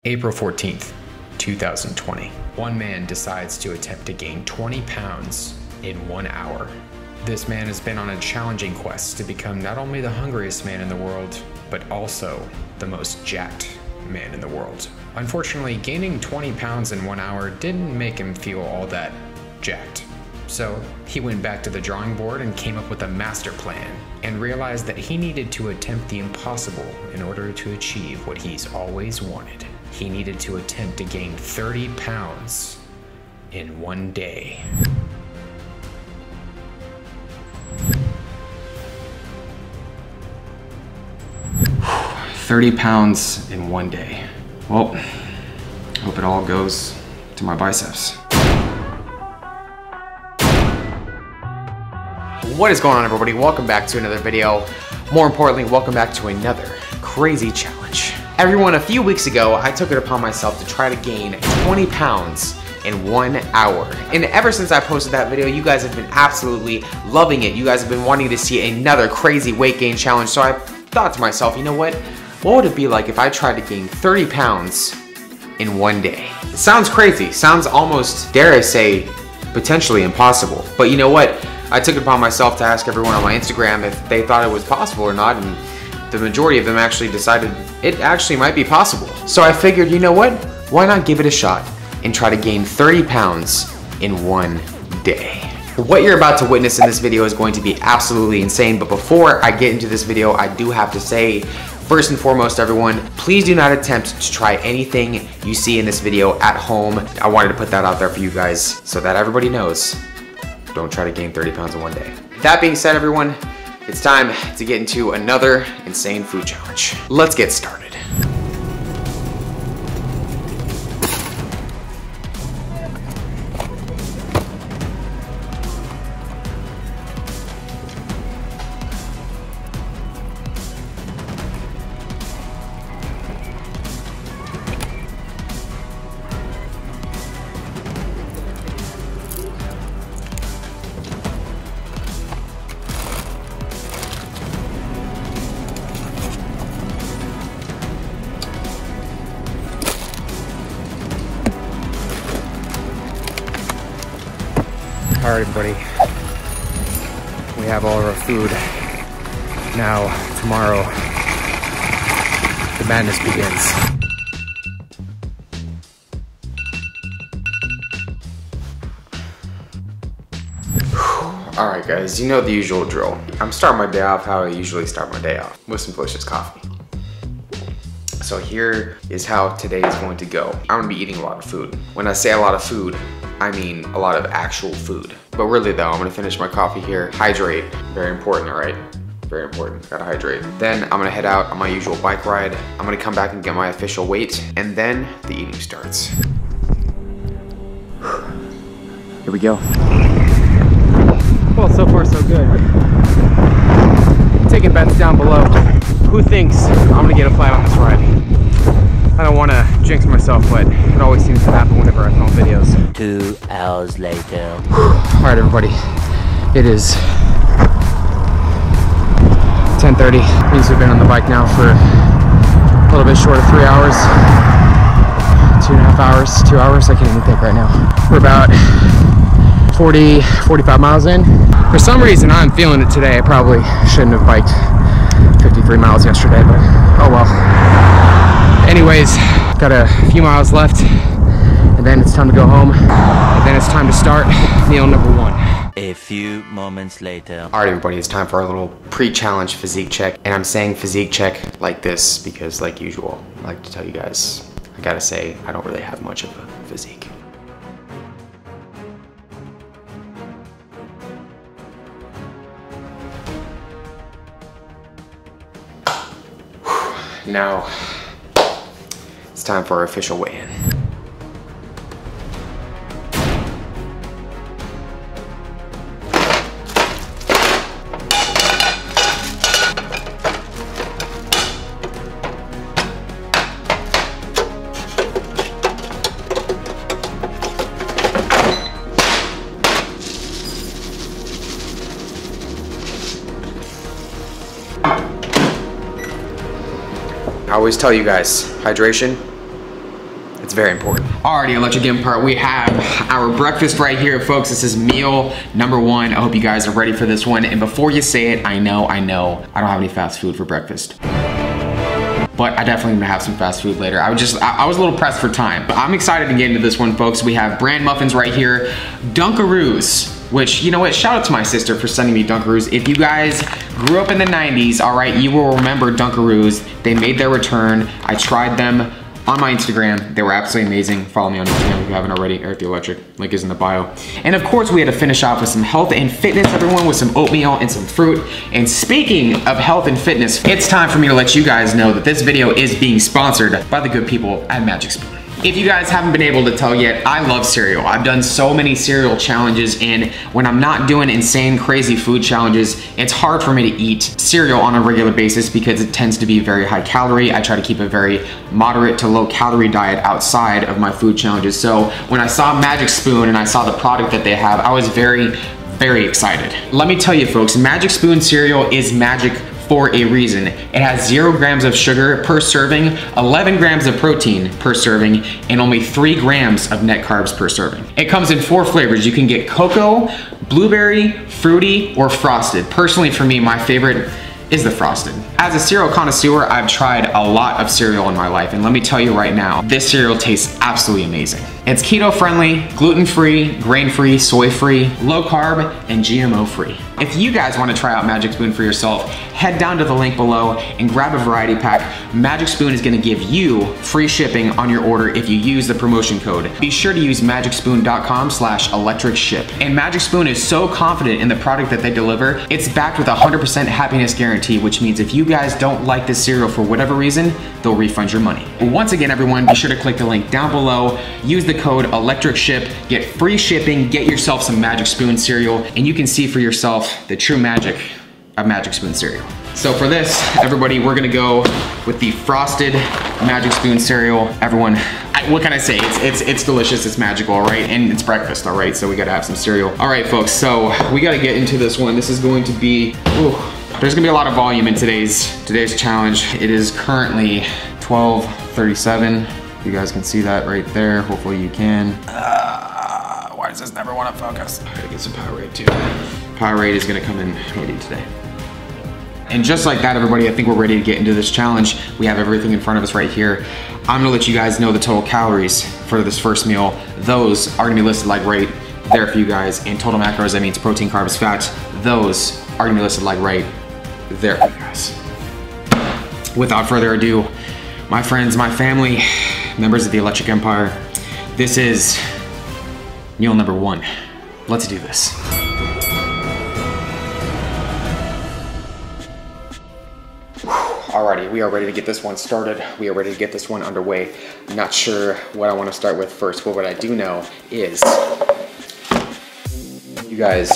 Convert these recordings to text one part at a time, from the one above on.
April 14th, 2020. One man decides to attempt to gain 20 pounds in 1 hour. This man has been on a challenging quest to become not only the hungriest man in the world, but also the most jacked man in the world. Unfortunately, gaining 20 pounds in 1 hour didn't make him feel all that jacked. So he went back to the drawing board and came up with a master plan and realized that he needed to attempt the impossible in order to achieve what he's always wanted. He needed to attempt to gain 30 pounds in 1 day. £30 in 1 day. Well, hope it all goes to my biceps. What is going on, everybody? Welcome back to another video. More importantly, welcome back to another crazy challenge. Everyone, a few weeks ago, I took it upon myself to try to gain 20 pounds in 1 hour. And ever since I posted that video, you guys have been absolutely loving it. You guys have been wanting to see another crazy weight gain challenge. So I thought to myself, you know what? What would it be like if I tried to gain 30 pounds in 1 day? It sounds crazy. Sounds almost, dare I say, potentially impossible. But you know what? I took it upon myself to ask everyone on my Instagram if they thought it was possible or not, and the majority of them actually decided it actually might be possible. So I figured, you know what? Why not give it a shot and try to gain 30 pounds in 1 day? What you're about to witness in this video is going to be absolutely insane, but before I get into this video, I do have to say, first and foremost, everyone, please do not attempt to try anything you see in this video at home. I wanted to put that out there for you guys so that everybody knows. Don't try to gain 30 pounds in 1 day. That being said, everyone, it's time to get into another insane food challenge. Let's get started. All right, everybody, we have all of our food. Now, tomorrow, the madness begins. All right, guys, you know the usual drill. I'm starting my day off how I usually start my day off, with some delicious coffee. So here is how today is going to go. I'm gonna be eating a lot of food. When I say a lot of food, I mean a lot of actual food. But really though, I'm gonna finish my coffee here. Hydrate, very important, all right? Very important, gotta hydrate. Then I'm gonna head out on my usual bike ride. I'm gonna come back and get my official weight, and then the eating starts. Here we go. Well, so far so good. Taking bets down below. Who thinks I'm gonna get a flat on this ride? I don't want to jinx myself, but it always seems to happen whenever I film videos. 2 hours later. All right, everybody, it is 10:30. Means we've been on the bike now for a little bit short of 3 hours, 2.5 hours, 2 hours. I can't even think right now. We're about 45 miles in. For some reason, I'm feeling it today. I probably shouldn't have biked 53 miles yesterday, but oh well. Anyways, got a few miles left, and then it's time to go home, and then it's time to start meal number 1. A few moments later. All right, everybody, it's time for our little pre-challenge physique check, and I'm saying physique check like this because, like usual, I like to tell you guys, I gotta say, I don't really have much of a physique. Now, it's time for our official weigh-in. I always tell you guys, hydration It's very important. Alrighty, Electric Empire, we have our breakfast right here, folks. This is meal number 1. I hope you guys are ready for this one. And before you say it, I know, I don't have any fast food for breakfast. But I definitely gonna have some fast food later. I was a little pressed for time. But I'm excited to get into this one, folks. We have bran muffins right here. Dunkaroos, which, you know what, shout out to my sister for sending me Dunkaroos. If you guys grew up in the 90s, all right, you will remember Dunkaroos. They made their return. I tried them on my Instagram. They were absolutely amazing. Follow me on Instagram if you haven't already. ErikTheElectric, link is in the bio. And of course, we had to finish off with some health and fitness, everyone, with some oatmeal and some fruit. And speaking of health and fitness, it's time for me to let you guys know that this video is being sponsored by the good people at Magic Spoon. If you guys haven't been able to tell yet, I love cereal. I've done so many cereal challenges, and when I'm not doing insane, crazy food challenges, it's hard for me to eat cereal on a regular basis because it tends to be very high calorie. I try to keep a very moderate to low calorie diet outside of my food challenges. So when I saw Magic Spoon and I saw the product that they have, I was very excited. Let me tell you, folks, Magic Spoon cereal is magic for a reason. It has 0 grams of sugar per serving, 11 grams of protein per serving, and only 3 grams of net carbs per serving. It comes in 4 flavors. You can get cocoa, blueberry, fruity, or frosted. Personally, for me, my favorite is the frosted. As a cereal connoisseur, I've tried a lot of cereal in my life, and let me tell you right now, this cereal tastes absolutely amazing. It's keto friendly, gluten-free, grain-free, soy-free, low carb, and GMO-free. If you guys want to try out Magic Spoon for yourself, head down to the link below and grab a variety pack. Magic Spoon is going to give you free shipping on your order if you use the promotion code. Be sure to use magicspoon.com/electricship. And Magic Spoon is so confident in the product that they deliver, it's backed with a 100% happiness guarantee, which means if you guys don't like this cereal for whatever reason, they'll refund your money. Once again, everyone, be sure to click the link down below, use the code ErikTheElectric, get free shipping, get yourself some Magic Spoon cereal, and you can see for yourself the true magic of Magic Spoon cereal. So for this, everybody, we're gonna go with the frosted Magic Spoon cereal. Everyone, what can I say? It's delicious, it's magical, all right? And it's breakfast, all right? So we gotta have some cereal. All right, folks, so we gotta get into this one. This is going to be, there's gonna be a lot of volume in today's challenge. It is currently 12:37. You guys can see that right there. Hopefully you can. Why does this never wanna focus? I gotta get some Powerade too. Powerade is gonna come in handy today. And just like that, everybody, I think we're ready to get into this challenge. We have everything in front of us right here. I'm gonna let you guys know the total calories for this first meal. Those are gonna be listed like right there for you guys. And total macros, that means protein, carbs, fats. Those are gonna be listed like right there for you guys. Without further ado, my friends, my family, members of the Electric Empire, this is meal number 1. Let's do this. Alrighty, we are ready to get this one started. We are ready to get this one underway. I'm not sure what I want to start with first, but what I do know is you guys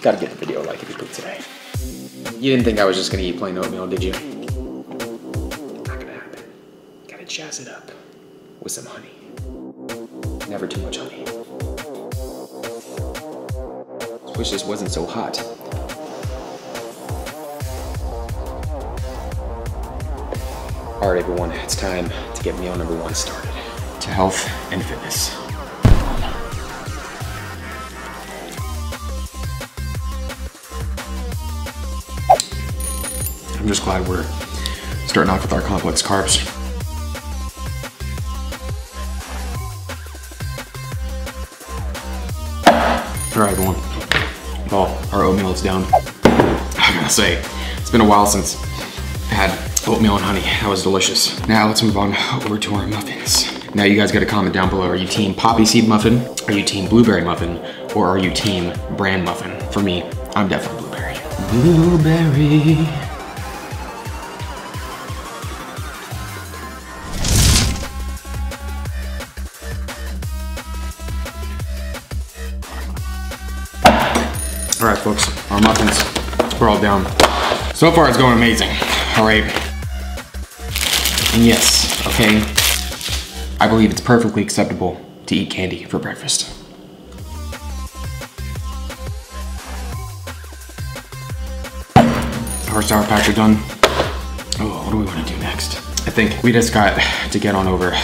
gotta get the video a like if you did today. You didn't think I was just gonna eat plain oatmeal, did you? Not gonna happen. Gotta jazz it up with some honey. Never too much honey. Wish this wasn't so hot. All right, everyone, it's time to get meal number 1 started. To health and fitness. I'm just glad we're starting off with our complex carbs. All right, everyone. Well, our oatmeal is down. I gotta say, it's been a while since I had oatmeal and honey. That was delicious. Now let's move on over to our muffins. Now you guys gotta comment down below. Are you team poppy seed muffin? Are you team blueberry muffin? Or are you team bran muffin? For me, I'm definitely blueberry. Blueberry. All right, folks, our muffins, we're all down. So far, it's going amazing, all right? And yes, okay, I believe it's perfectly acceptable to eat candy for breakfast. Our sour patch are done. Oh, what do we want to do next? I think we just got to get on over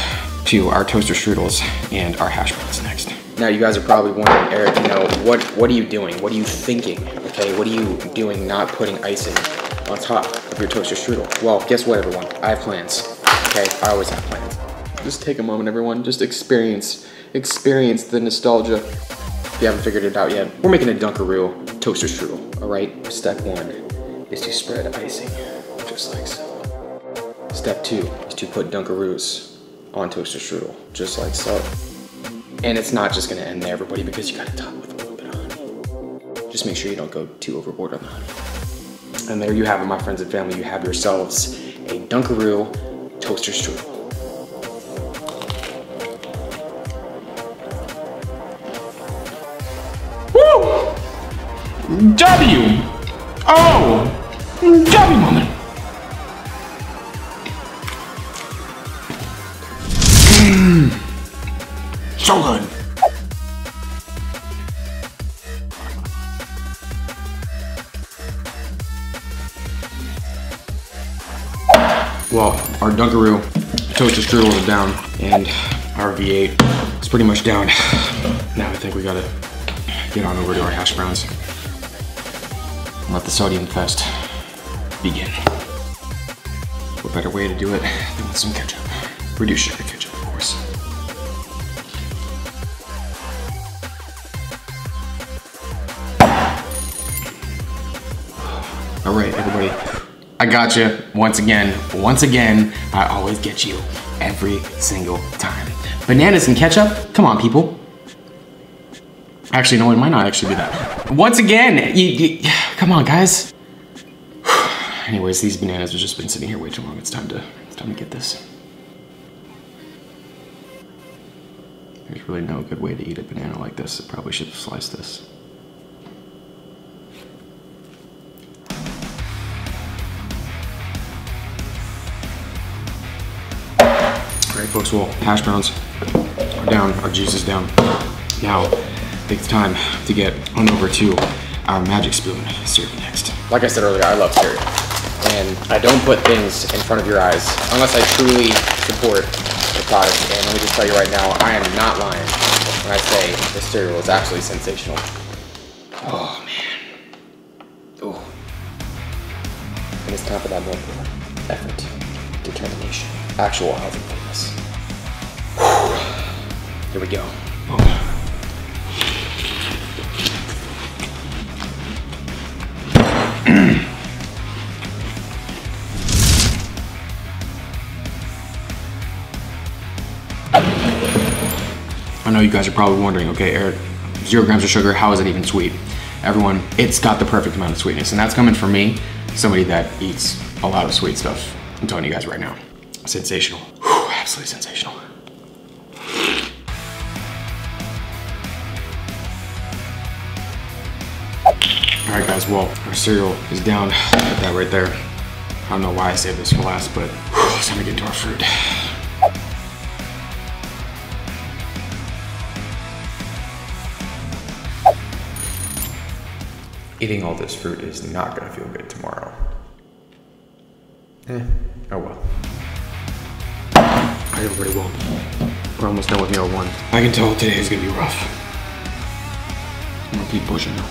to our toaster strudels and our hash browns next. Now you guys are probably wondering, Eric, you know, what are you doing? What are you thinking? Okay, what are you doing not putting icing on top of your toaster strudel? Well, guess what, everyone? I have plans. Okay, I always have plans. Just take a moment, everyone. Just experience the nostalgia. If you haven't figured it out yet, we're making a Dunkaroo toaster strudel. All right. Step 1 is to spread icing, just like so. Step 2 is to put Dunkaroos on toaster strudel, just like so. And it's not just gonna end there, everybody, because you gotta top with a little bit of honey. Just make sure you don't go too overboard on the honey. And there you have it, my friends and family. You have yourselves a Dunkaroo toaster strudel. Woo! W! Oh! W moment! So good. Well, our Dunkaroo toaster strudel is down, and our V8 is pretty much down. Now I think we gotta get on over to our hash browns and let the sodium fest begin. What better way to do it than with some ketchup? Reduced sugar ketchup, of course. All right, everybody, I got you once again. Once again, I always get you every single time. Bananas and ketchup? Come on, people. Actually, no, it might not actually be that. Once again, come on, guys. Anyways, these bananas have just been sitting here way too long. It's time to get this. There's really no good way to eat a banana like this. I probably should have sliced this. All right, folks, well, hash browns are down, our juice is down. Now, I think it's time to get on over to our magic spoon cereal next. Like I said earlier, I love cereal. And I don't put things in front of your eyes unless I truly support the product. And let me just tell you right now, I am not lying when I say this cereal is absolutely sensational. Oh, man. Oh. And it's time for that more effort, determination, actual housing fitness. Here we go. Oh. I know you guys are probably wondering, okay, Eric, 0 grams of sugar, how is it even sweet? Everyone, it's got the perfect amount of sweetness, and that's coming from me, somebody that eats a lot of sweet stuff. I'm telling you guys right now, sensational. Whew, absolutely sensational. All right, guys, well, our cereal is down. Put that right there. I don't know why I saved this for last, but it's time to get into our fruit. Eating all this fruit is not gonna feel good tomorrow. Oh well. I did pretty well. We're almost done with meal 1. I can tell today is gonna be rough. I'm gonna keep pushing now.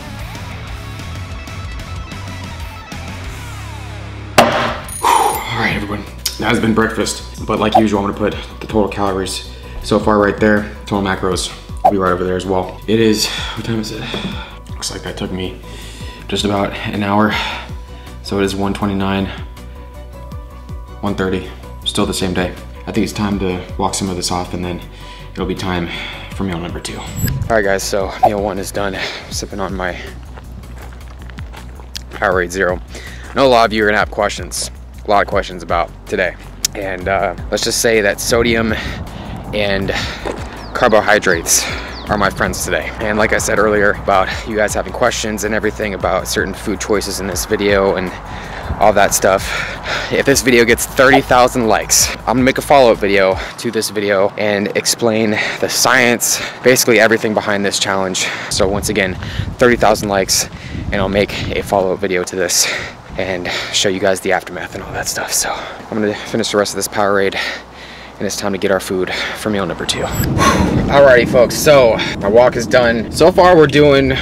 All right, everyone, that has been breakfast. But like usual, I'm gonna put the total calories so far right there. Total macros will be right over there as well. It is, what time is it? Looks like that took me just about an hour. So it is 1:29, 1:30, still the same day. I think it's time to walk some of this off, and then it'll be time for meal number 2. All right, guys, so meal 1 is done. I'm sipping on my Powerade Zero. I know a lot of you are gonna have questions, a lot of questions about today. And let's just say that sodium and carbohydrates are my friends today. And like I said earlier about you guys having questions and everything about certain food choices in this video and all that stuff, if this video gets 30,000 likes, I'm gonna make a follow-up video to this video and explain the science, basically everything behind this challenge. So once again, 30,000 likes and I'll make a follow-up video to this. and show you guys the aftermath and all that stuff. So I'm gonna finish the rest of this Powerade, and it's time to get our food for meal number 2. Alrighty folks, so my walk is done. So far we're doing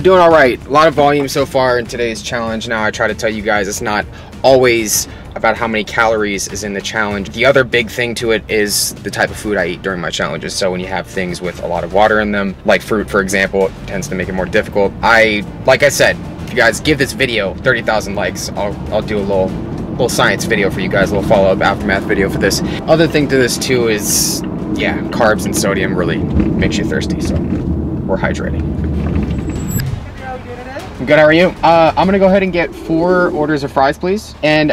all right. A lot of volume so far in today's challenge. Now I try to tell you guys it's not always about how many calories is in the challenge. The other big thing to it is the type of food I eat during my challenges. So when you have things with a lot of water in them, like fruit for example, it tends to make it more difficult. Like I said, if you guys give this video 30,000 likes, I'll do a little science video for you guys, a little follow-up aftermath video for this. Other thing to this too is, yeah, carbs and sodium really makes you thirsty, so we're hydrating. Good, how are you? I'm gonna go ahead and get 4 orders of fries, please. And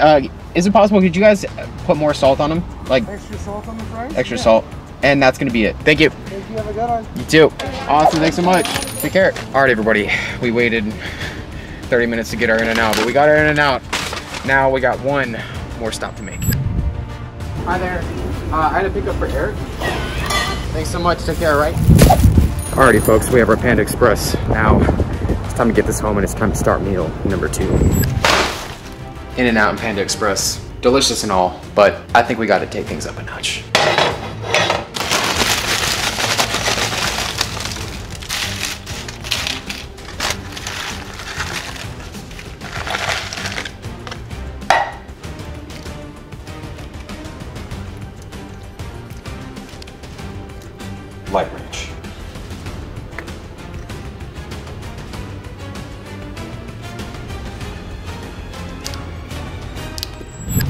is it possible, could you guys put more salt on them? Like extra salt on the fries? Extra salt. And that's gonna be it. Thank you. Thank you, have a good one. You too. Awesome, thanks so much. Take care. All right, everybody. We waited 30 minutes to get our In-N-Out, but we got our In-N-Out. Now we got one more stop to make. Hi there. I had a pickup for Eric. Thanks so much, take care, all right? Alrighty folks, we have our Panda Express. Now, it's time to get this home and it's time to start meal number 2. In-N-Out and Panda Express, delicious and all, but I think we gotta take things up a notch. Light range.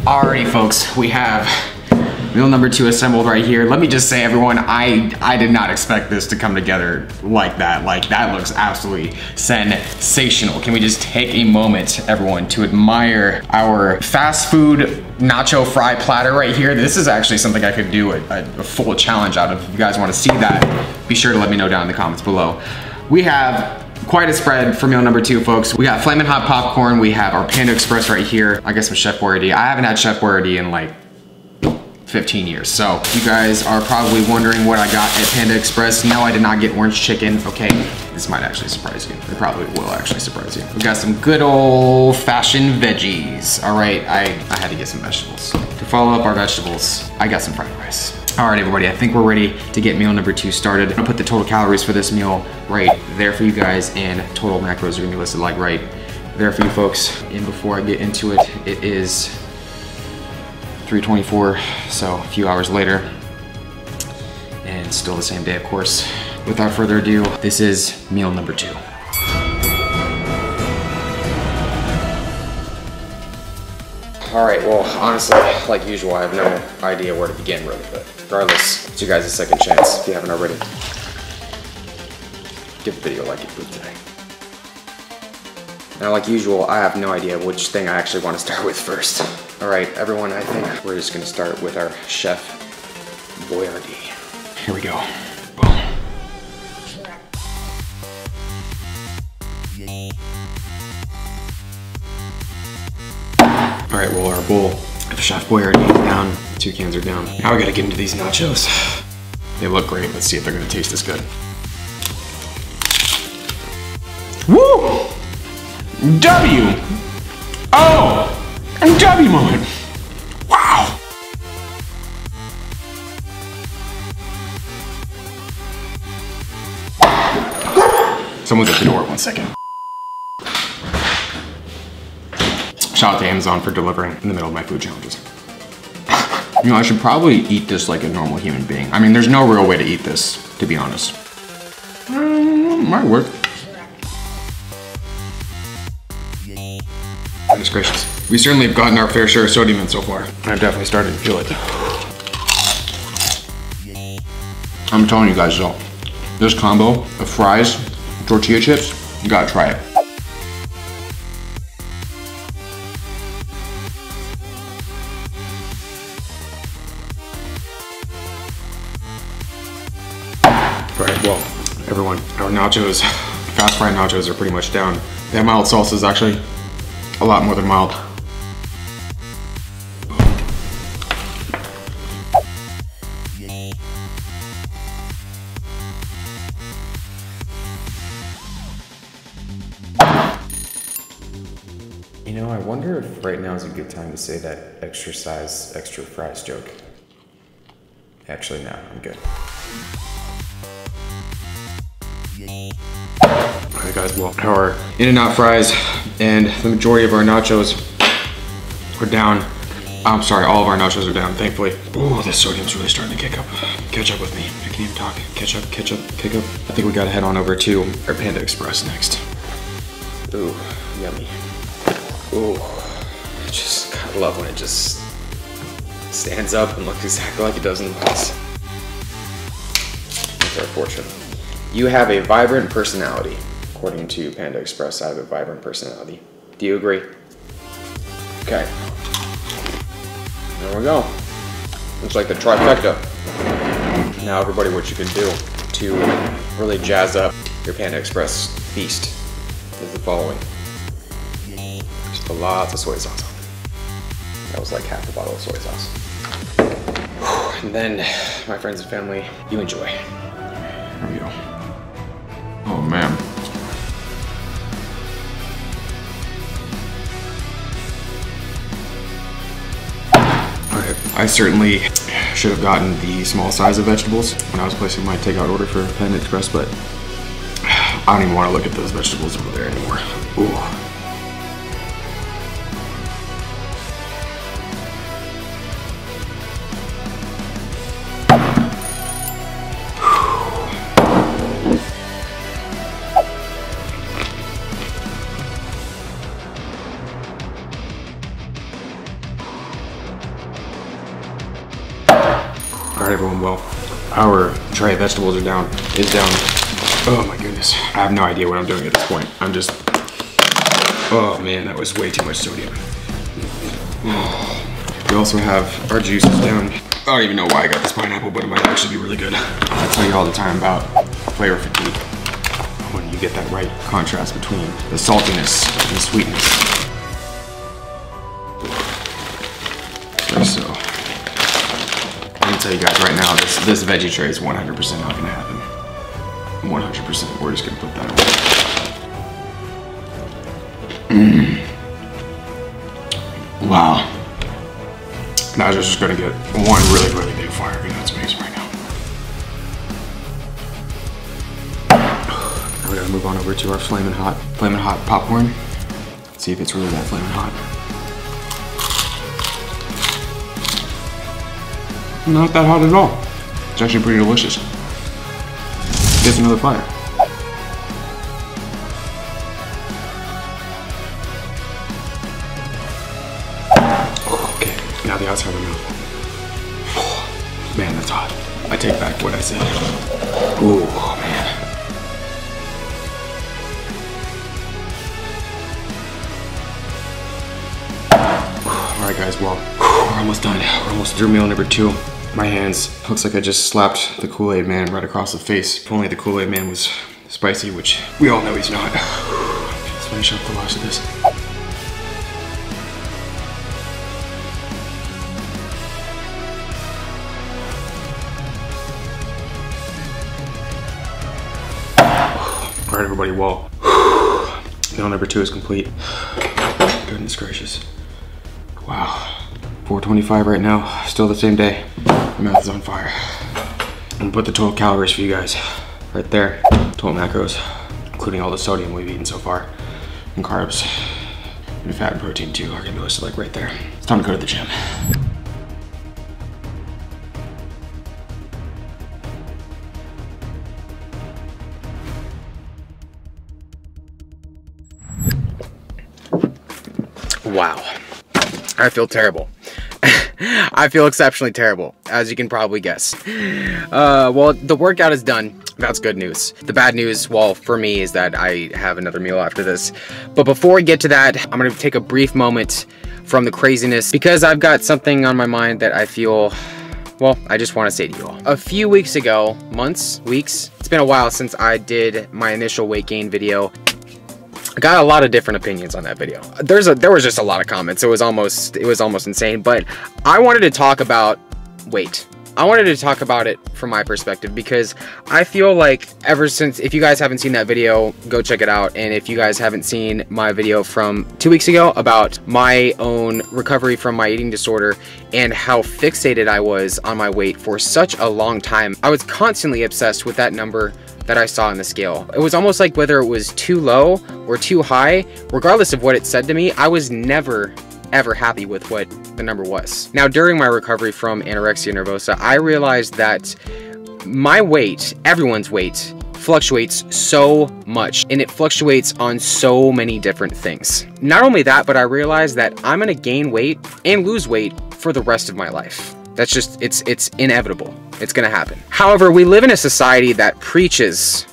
Alrighty folks, we have meal number 2 assembled right here. Let me just say everyone, I did not expect this to come together like that. Like that looks absolutely sensational. Can we just take a moment, everyone, to admire our fast food nacho fry platter right here. This is actually something I could do a full challenge out of. If you guys want to see that, be sure to let me know down in the comments below. We have quite a spread for meal number 2, folks. We got flamin' hot popcorn. We have our Panda Express right here. I guess some Chef Boyardee. I haven't had Chef Boyardee in like 15 years. So you guys are probably wondering what I got at Panda Express. No, I did not get orange chicken. Okay, this might actually surprise you. It probably will actually surprise you. We got some good old fashioned veggies. All right, I had to get some vegetables. To follow up our vegetables, I got some fried rice. All right, everybody, I think we're ready to get meal number 2 started. I'm gonna put the total calories for this meal right there for you guys, and total macros are gonna be listed like right there for you folks. And before I get into it, it is 3:24, so a few hours later, and still the same day, of course. Without further ado, this is meal number 2. All right, well, honestly, like usual, I have no idea where to begin really, but regardless, it's you guys a second chance if you haven't already. Give the video a like if you today. Now, like usual, I have no idea which thing I actually want to start with first. All right, everyone, I think we're just gonna start with our Chef Boyardee. Here we go. Boom. All right, well, our bowl of Chef Boyardee is down. 2 cans are down. Now we gotta get into these nachos. They look great. Let's see if they're gonna taste as good. Woo! W! Oh! And W moment. Wow! Someone's at the door, 1 second. Shout out to Amazon for delivering in the middle of my food challenges. You know, I should probably eat this like a normal human being. I mean, there's no real way to eat this, to be honest. Might work. Goodness gracious. We certainly have gotten our fair share of sodium in so far. I've definitely started to feel it. I'm telling you guys though, this combo of fries, tortilla chips, you gotta try it. Alright, well, everyone, our nachos, fast fried nachos are pretty much down. That mild salsa is actually a lot more than mild. You know, I wonder if right now is a good time to say that extra size, extra fries joke. Actually, no, I'm good. Alright guys, well, our In-N-Out fries and the majority of our nachos are down. I'm sorry, all of our nachos are down, thankfully. Ooh, this sodium's really starting to kick up. Catch up with me. I can't even talk. Catch up, kick up. I think we gotta head on over to our Panda Express next. Ooh, yummy. Ooh, I just kinda love when it just stands up and looks exactly like it does in the box. That's our fortune. You have a vibrant personality. According to Panda Express, I have a vibrant personality. Do you agree? Okay. There we go. Looks like the trifecta. Now everybody, what you can do to really jazz up your Panda Express feast is the following. Just put lots of soy sauce on. That was like half a bottle of soy sauce. And then, my friends and family, you enjoy. Here we go. Oh man. I certainly should have gotten the small size of vegetables when I was placing my takeout order for Panda Express, but I don't even want to look at those vegetables over there anymore. Ooh. Alright everyone, well, our tray of vegetables is down. Oh my goodness. I have no idea what I'm doing at this point. I'm just, oh man, that was way too much sodium. We also have our juices down. I don't even know why I got this pineapple, but it might actually be really good. I tell you all the time about flavor fatigue. When you get that right contrast between the saltiness and the sweetness. So, I can tell you guys right now, this veggie tray is 100% not gonna happen. 100%, we're just gonna put that away. Wow. Now I'm just gonna get one really, really big fire. That's amazing right now. Now we gotta move on over to our flaming hot popcorn. Let's see if it's really that flaming hot. Not that hot at all. It's actually pretty delicious. Gets another fire. Okay, now the outside of the mouth. Man, that's hot. I take back what I said. Ooh, man. Alright guys, well, we're almost done. We're almost through meal number 2. My hands, looks like I just slapped the Kool-Aid man right across the face. If only the Kool-Aid man was spicy, which we all know he's not. Let's finish up the last of this. Alright everybody, well, meal number 2 is complete. Goodness gracious. Wow. 4:25 right now, still the same day. My mouth is on fire. I'm gonna put the total calories for you guys right there. Total macros, including all the sodium we've eaten so far, and carbs, and fat and protein too are gonna be listed like right there. It's time to go to the gym. Wow, I feel terrible. I feel exceptionally terrible, as you can probably guess. Well, the workout is done. That's good news. The bad news, well, for me, is that I have another meal after this. But before we get to that, I'm gonna take a brief moment from the craziness because I've got something on my mind that I feel, well, I just want to say to you all. A few weeks ago, months, weeks, it's been a while since I did my initial weight gain video. I got a lot of different opinions on that video. There was just a lot of comments. It was almost insane, but I wanted to talk about weight. I wanted to talk about it from my perspective because I feel like ever since, if you guys haven't seen that video, go check it out. And if you guys haven't seen my video from 2 weeks ago about my own recovery from my eating disorder and how fixated I was on my weight for such a long time, I was constantly obsessed with that number that I saw on the scale. It was almost like whether it was too low or too high, regardless of what it said to me, I was never ever happy with what the number was. Now, during my recovery from anorexia nervosa, I realized that my weight, everyone's weight, fluctuates so much, and it fluctuates on so many different things. Not only that, but I realized that I'm gonna gain weight and lose weight for the rest of my life. That's just, it's inevitable. It's gonna happen. However, we live in a society that preaches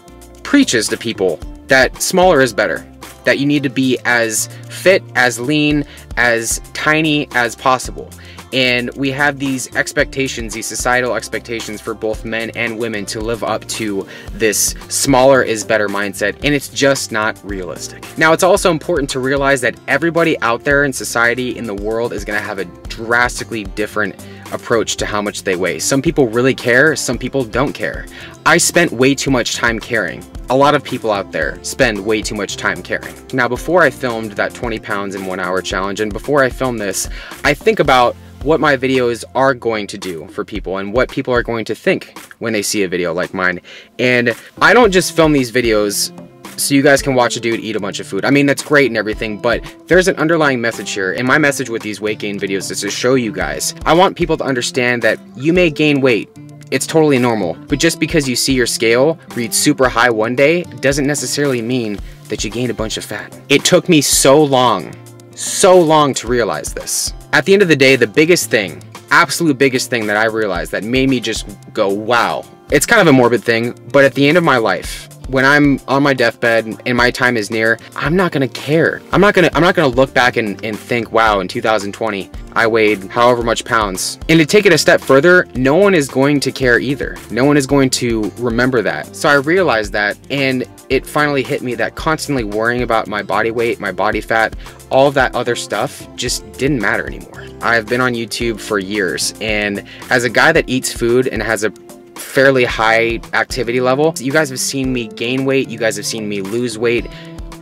to people that smaller is better, that you need to be as fit, as lean, as tiny as possible. And we have these expectations, these societal expectations for both men and women to live up to this smaller is better mindset, and it's just not realistic. Now, it's also important to realize that everybody out there in society, in the world, is gonna have a drastically different approach to how much they weigh. Some people really care, some people don't care. I spent way too much time caring. A lot of people out there spend way too much time caring. Now, before I filmed that 20 pounds in 1 hour challenge, and before I film this, I think about what my videos are going to do for people and what people are going to think when they see a video like mine. And I don't just film these videos so you guys can watch a dude eat a bunch of food. I mean, that's great and everything, but there's an underlying message here. And my message with these weight gain videos is to show you guys. I want people to understand that you may gain weight. It's totally normal. But just because you see your scale read super high one day doesn't necessarily mean that you gained a bunch of fat. It took me so long to realize this. At the end of the day, the biggest thing, absolute biggest thing that I realized that made me just go, wow. It's kind of a morbid thing, but at the end of my life, when I'm on my deathbed and my time is near, I'm not gonna care. I'm not gonna look back and think, wow, in 2020, I weighed however much pounds. And to take it a step further, no one is going to care either. No one is going to remember that. So I realized that, and it finally hit me that constantly worrying about my body weight, my body fat, all of that other stuff just didn't matter anymore. I've been on YouTube for years, and as a guy that eats food and has a fairly high activity level, you guys have seen me gain weight, you guys have seen me lose weight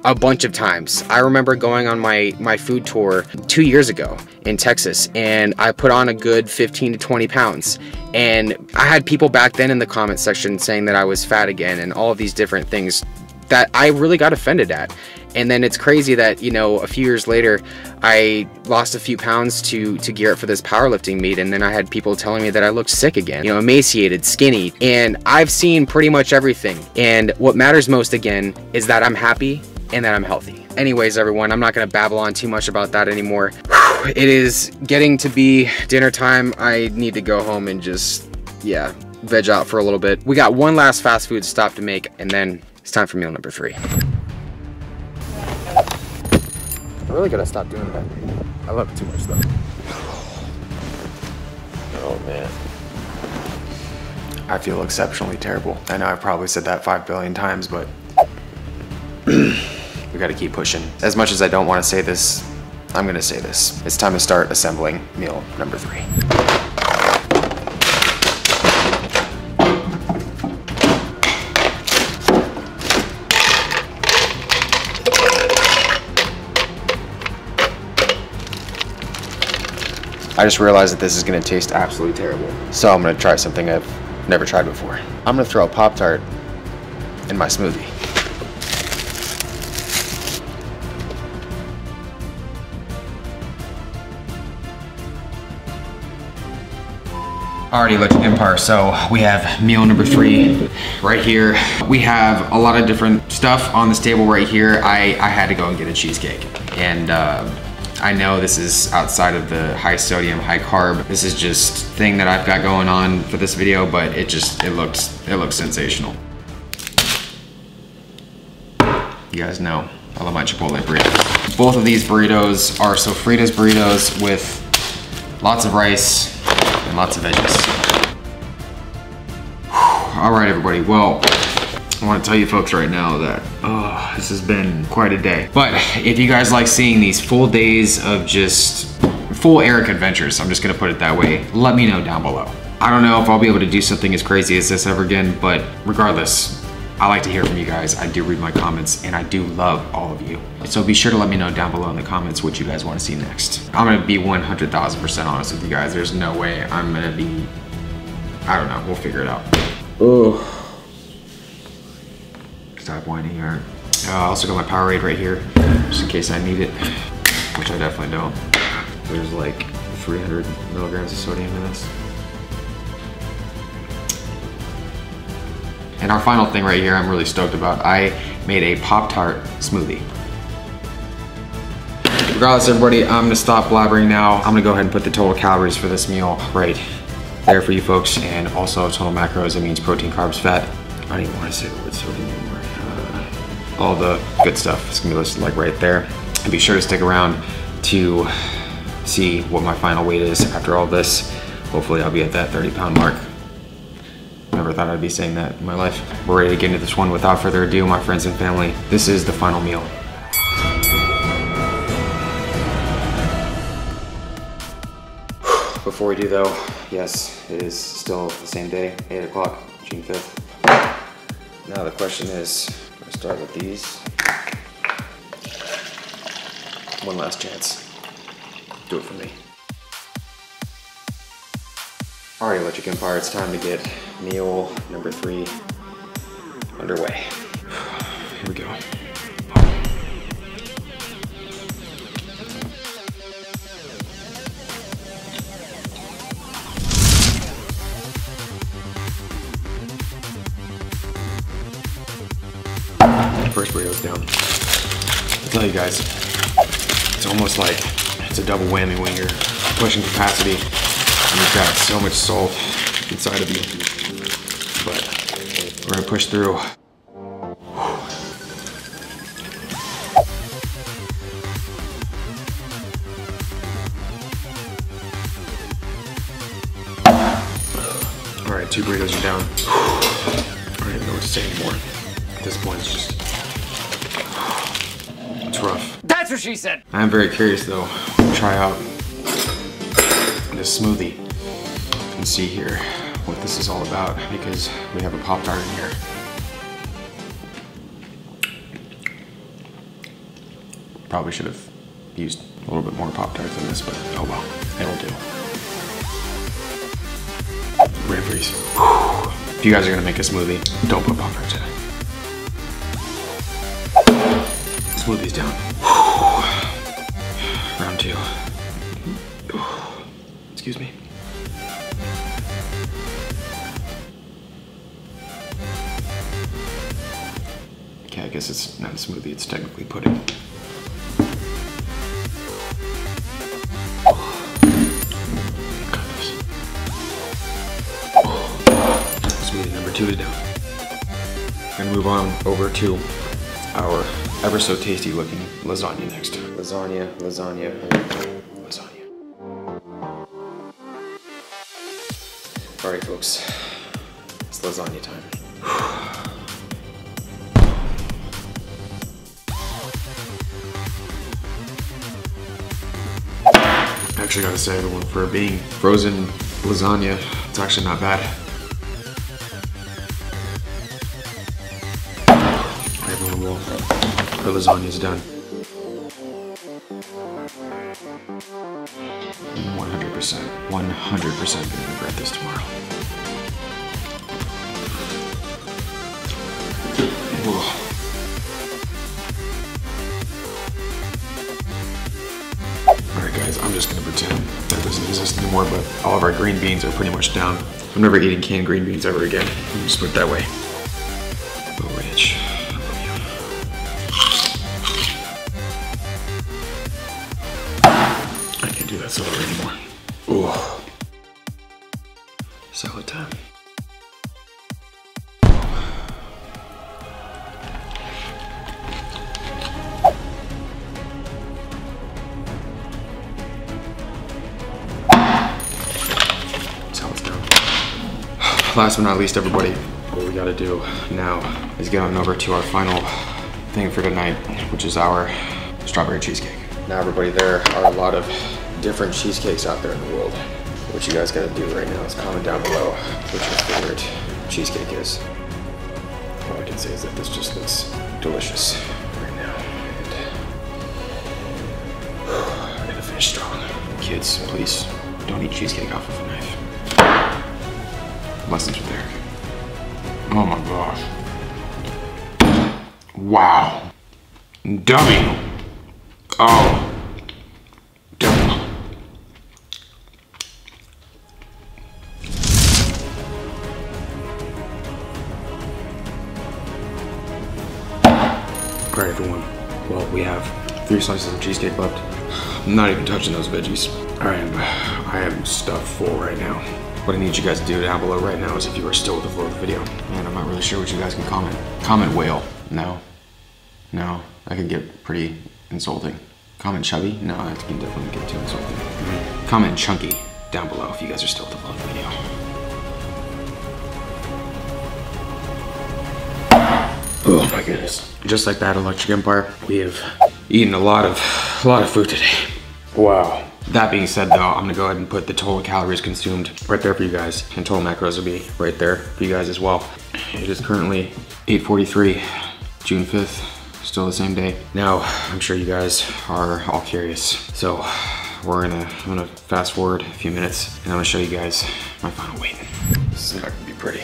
a bunch of times. I remember going on my food tour 2 years ago in Texas, and I put on a good 15 to 20 pounds. And I had people back then in the comment section saying that I was fat again and all of these different things that I really got offended at. And then it's crazy that, you know, a few years later, I lost a few pounds to gear up for this powerlifting meet, and then I had people telling me that I looked sick again, you know, emaciated, skinny, and I've seen pretty much everything. And what matters most, again, is that I'm happy and that I'm healthy. Anyways, everyone, I'm not gonna babble on too much about that anymore. It is getting to be dinner time. I need to go home and just, yeah, veg out for a little bit. We got one last fast food stop to make, and then it's time for meal number 3. I really gotta stop doing that. I love it too much though. Oh man. I feel exceptionally terrible. I know I've probably said that 5 billion times, but we gotta keep pushing. As much as I don't wanna say this, I'm gonna say this. It's time to start assembling meal number 3. I just realized that this is gonna taste absolutely terrible. So I'm gonna try something I've never tried before. I'm gonna throw a Pop-Tart in my smoothie. Alrighty, Electric Empire, so we have meal number 3 right here. We have a lot of different stuff on this table right here. I had to go and get a cheesecake. And I know this is outside of the high sodium, high carb. This is just thing that I've got going on for this video, but it looks sensational. You guys know I love my Chipotle burritos. Both of these burritos are sofritas burritos with lots of rice and lots of veggies. All right, everybody. Well, I want to tell you folks right now that, this has been quite a day. But if you guys like seeing these full days of just full Erik adventures, I'm just gonna put it that way, let me know down below. I don't know if I'll be able to do something as crazy as this ever again, but regardless, I like to hear from you guys. I do read my comments and I do love all of you. So be sure to let me know down below in the comments what you guys want to see next. I'm gonna be 100,000% honest with you guys. There's no way I'm gonna be, I don't know, we'll figure it out. Oh. Stop whining, alright. I also got my Powerade right here, just in case I need it, which I definitely don't. There's like 300 milligrams of sodium in this. And our final thing right here I'm really stoked about. I made a Pop-Tart smoothie. Regardless, everybody, I'm gonna stop blabbering now. I'm gonna go ahead and put the total calories for this meal right there for you folks, and also total macros. It means protein, carbs, fat. I don't even want to say the word sodium anymore. All the good stuff is gonna be listed like right there. And be sure to stick around to see what my final weight is after all this. Hopefully I'll be at that 30-pound mark. Never thought I'd be saying that in my life. We're ready to get into this one. Without further ado, my friends and family, this is the final meal. Before we do though, yes, it is still the same day, 8 o'clock, June 5th. Now the question is, I'm gonna start with these. One last chance. Do it for me. Alright, Electric Empire, it's time to get meal number 3 underway. Here we go. First burrito's down. I'll tell you guys, it's almost like it's a double whammy when you're pushing capacity and you've got so much salt inside of you. But we're gonna push through. All right, 2 burritos are down. I don't even know what to say anymore. At this point, it's just, it's rough. That's what she said. I am very curious though, to try out this smoothie and see here what this is all about, because we have a Pop-Tart in here. Probably should have used a little bit more Pop-Tarts than this, but oh well, it'll do. Brain freeze. If you guys are gonna make a smoothie, don't put Pop-Tarts in it. Smoothie's down. Round 2. Excuse me. Okay, I guess it's not a smoothie, it's technically pudding. Smoothie number 2 is down. We're gonna move on over to our ever so tasty looking lasagna next. Lasagna, lasagna, lasagna. All right, folks, it's lasagna time. I actually gotta say, everyone, for being frozen lasagna, it's actually not bad. Everyone will. Her lasagna's done. 100%, 100% gonna regret this tomorrow. Whoa. Alright guys, I'm just gonna pretend that doesn't exist anymore, but all of our green beans are pretty much down. I'm never eating canned green beans ever again. Just put it that way. Oh, Rich. Do that celery anymore. Ooh. Salad time. Salad's down. Last but not least, everybody, what we gotta do now is get on over to our final thing for tonight, which is our strawberry cheesecake. Now everybody, there are a lot of different cheesecakes out there in the world. what you guys gotta do right now is comment down below what your favorite cheesecake is. All I can say is that this just looks delicious right now. And I'm gonna finish strong. Kids, please don't eat cheesecake off of a knife. Lessons with Erik. Oh my gosh. Wow. Dummy. Oh. Dummy. All right, everyone. Well, we have 3 slices of cheesecake left. I'm not even touching those veggies. I am stuffed full right now. What I need you guys to do down below right now is if you are still with the flow of the video. And I'm not really sure what you guys can comment. Comment whale. No. No, that could get pretty insulting. Comment chubby. No, that can definitely get too insulting. Comment chunky down below if you guys are still with the flow of the video. Oh my goodness. Just like that, Electric Empire, we have eaten a lot of food today. Wow. That being said though, I'm gonna go ahead and put the total calories consumed right there for you guys. And total macros will be right there for you guys as well. It is currently 8:43, June 5th, still the same day. Now, I'm sure you guys are all curious. So I'm gonna fast forward a few minutes and I'm gonna show you guys my final weight. This is not gonna be pretty.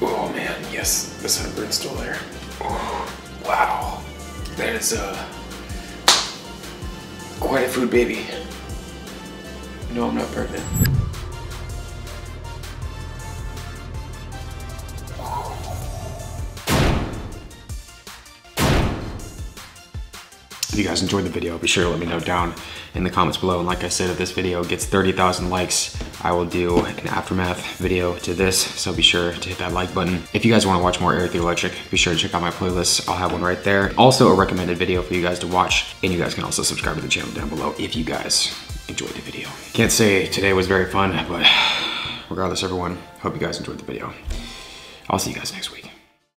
Oh man, yes, the sunburn's still there. Oh, wow, that is quite a food baby. No, I'm not pregnant. If you guys enjoyed the video, be sure to let me know down in the comments below. And like I said, if this video gets 30,000 likes, I will do an aftermath video to this. So be sure to hit that like button. If you guys want to watch more ErikTheElectric, be sure to check out my playlist. I'll have one right there. Also a recommended video for you guys to watch. And you guys can also subscribe to the channel down below if you guys enjoyed the video. Can't say today was very fun, but regardless, everyone, hope you guys enjoyed the video. I'll see you guys next week.